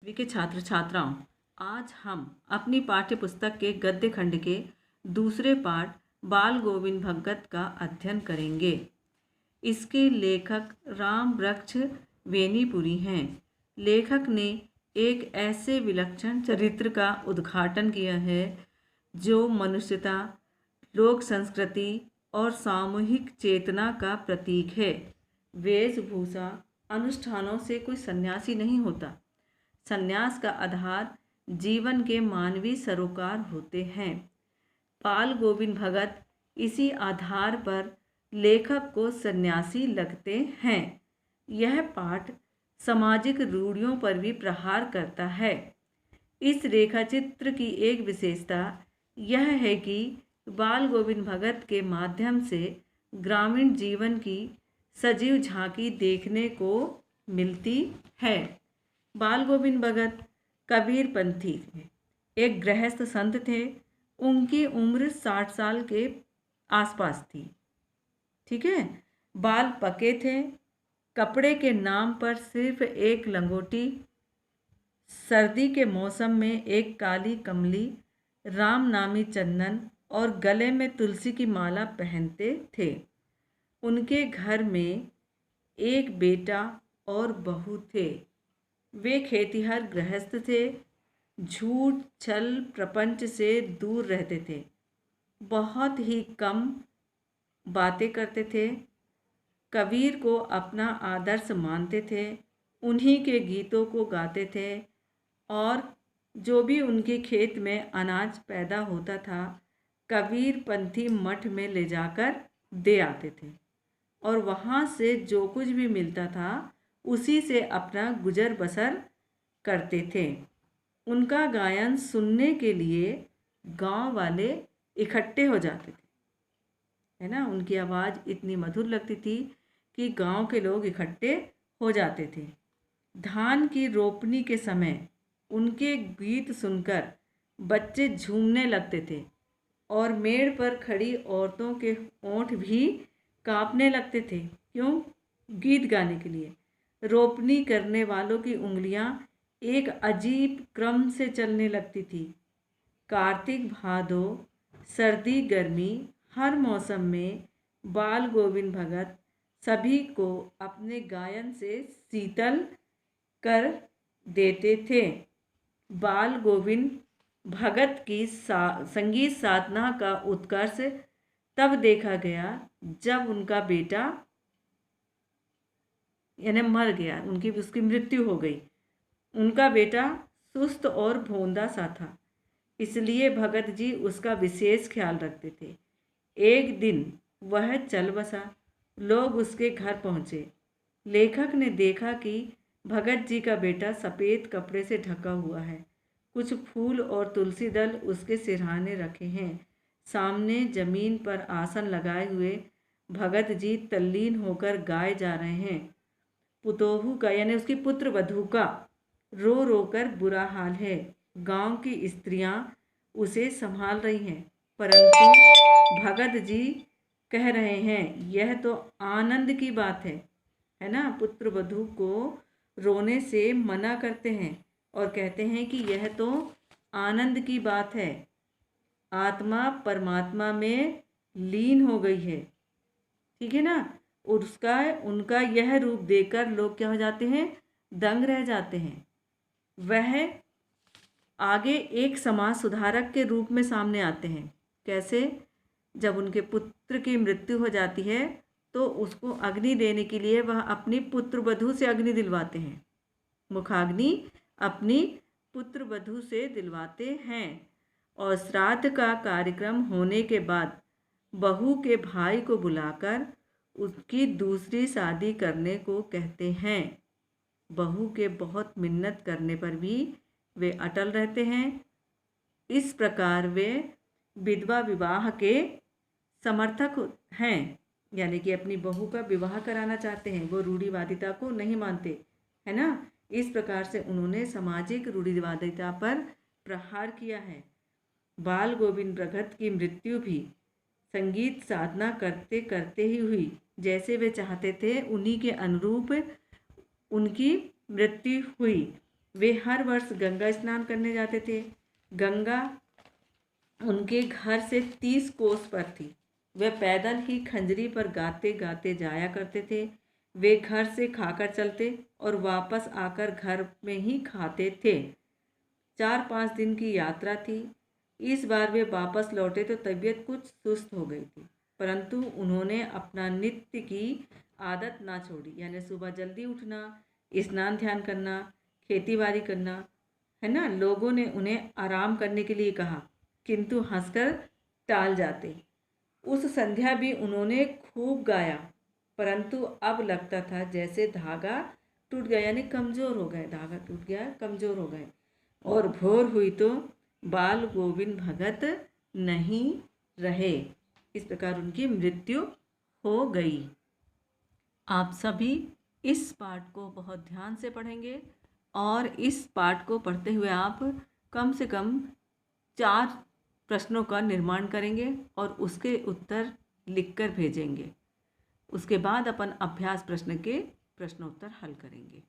सभी के छात्र छात्राओं, आज हम अपनी पाठ्य पुस्तक के गद्य खंड के दूसरे पाठ बाल गोविंद भगत का अध्ययन करेंगे। इसके लेखक राम वृक्ष वेनीपुरी हैं। लेखक ने एक ऐसे विलक्षण चरित्र का उद्घाटन किया है जो मनुष्यता, लोक संस्कृति और सामूहिक चेतना का प्रतीक है। वेशभूषा अनुष्ठानों से कोई सन्यासी नहीं होता। सन्यास का आधार जीवन के मानवीय सरोकार होते हैं। बाल गोविंद भगत इसी आधार पर लेखक को सन्यासी लगते हैं। यह पाठ सामाजिक रूढ़ियों पर भी प्रहार करता है। इस रेखाचित्र की एक विशेषता यह है कि बाल गोविंद भगत के माध्यम से ग्रामीण जीवन की सजीव झांकी देखने को मिलती है। बाल गोविंद भगत कबीरपंथी थे, एक गृहस्थ संत थे। उनकी उम्र 60 साल के आसपास थी। ठीक है। बाल पके थे। कपड़े के नाम पर सिर्फ एक लंगोटी, सर्दी के मौसम में एक काली कमली, राम नामी चंदन और गले में तुलसी की माला पहनते थे। उनके घर में एक बेटा और बहू थे। वे खेतिहर गृहस्थ थे। झूठ छल प्रपंच से दूर रहते थे। बहुत ही कम बातें करते थे। कबीर को अपना आदर्श मानते थे। उन्हीं के गीतों को गाते थे और जो भी उनके खेत में अनाज पैदा होता था कबीर पंथी मठ में ले जाकर दे आते थे और वहाँ से जो कुछ भी मिलता था उसी से अपना गुजर बसर करते थे। उनका गायन सुनने के लिए गांव वाले इकट्ठे हो जाते थे, है ना। उनकी आवाज़ इतनी मधुर लगती थी कि गांव के लोग इकट्ठे हो जाते थे। धान की रोपनी के समय उनके गीत सुनकर बच्चे झूमने लगते थे और मेड़ पर खड़ी औरतों के ओंठ भी कांपने लगते थे। क्यों? गीत गाने के लिए। रोपनी करने वालों की उंगलियां एक अजीब क्रम से चलने लगती थी। कार्तिक भादो, सर्दी गर्मी, हर मौसम में बाल गोविंद भगत सभी को अपने गायन से शीतल कर देते थे। बाल गोविंद भगत की संगीत साधना का उत्कर्ष तब देखा गया जब उनका बेटा यानी मर गया, उसकी मृत्यु हो गई। उनका बेटा सुस्त और भोंदा सा था, इसलिए भगत जी उसका विशेष ख्याल रखते थे। एक दिन वह चल बसा। लोग उसके घर पहुँचे। लेखक ने देखा कि भगत जी का बेटा सफ़ेद कपड़े से ढका हुआ है। कुछ फूल और तुलसी दल उसके सिरहाने रखे हैं। सामने जमीन पर आसन लगाए हुए भगत जी तल्लीन होकर गाए जा रहे हैं। पुतोहू का यानी उसकी पुत्र वधू का रो रो कर बुरा हाल है। गांव की स्त्रियां उसे संभाल रही हैं, परंतु भगत जी कह रहे हैं यह तो आनंद की बात है ना। पुत्र वधू को रोने से मना करते हैं और कहते हैं कि यह तो आनंद की बात है। आत्मा परमात्मा में लीन हो गई है। ठीक है ना। और उनका यह रूप देखकर लोग क्या हो जाते हैं? दंग रह जाते हैं। वह आगे एक समाज सुधारक के रूप में सामने आते हैं। कैसे? जब उनके पुत्र की मृत्यु हो जाती है तो उसको अग्नि देने के लिए वह अपनी पुत्र वधू से अग्नि दिलवाते हैं। मुखाग्नि अपनी पुत्र वधू से दिलवाते हैं और श्राद्ध का कार्यक्रम होने के बाद बहू के भाई को बुलाकर उसकी दूसरी शादी करने को कहते हैं। बहू के बहुत मिन्नत करने पर भी वे अटल रहते हैं। इस प्रकार वे विधवा विवाह के समर्थक हैं, यानी कि अपनी बहू का विवाह कराना चाहते हैं। वो रूढ़िवादिता को नहीं मानते, है ना। इस प्रकार से उन्होंने सामाजिक रूढ़िवादिता पर प्रहार किया है। बाल गोविंद भगत की मृत्यु भी संगीत साधना करते करते ही हुई। जैसे वे चाहते थे उन्हीं के अनुरूप उनकी मृत्यु हुई। वे हर वर्ष गंगा स्नान करने जाते थे। गंगा उनके घर से 30 कोस पर थी। वे पैदल ही खंजरी पर गाते गाते जाया करते थे। वे घर से खाकर चलते और वापस आकर घर में ही खाते थे। 4-5 दिन की यात्रा थी। इस बार वे वापस लौटे तो तबीयत कुछ सुस्त हो गई थी, परंतु उन्होंने अपना नित्य की आदत ना छोड़ी, यानी सुबह जल्दी उठना, स्नान ध्यान करना, खेती बाड़ी करना, है ना। लोगों ने उन्हें आराम करने के लिए कहा, किंतु हंसकर टाल जाते। उस संध्या भी उन्होंने खूब गाया, परंतु अब लगता था जैसे धागा टूट गया, यानी कमज़ोर हो गए, धागा टूट गया, कमज़ोर हो गए। और भोर हुई तो बाल गोविंद भगत नहीं रहे। इस प्रकार उनकी मृत्यु हो गई। आप सभी इस पाठ को बहुत ध्यान से पढ़ेंगे और इस पाठ को पढ़ते हुए आप कम से कम 4 प्रश्नों का निर्माण करेंगे और उसके उत्तर लिखकर भेजेंगे। उसके बाद अपन अभ्यास प्रश्न के प्रश्नोत्तर हल करेंगे।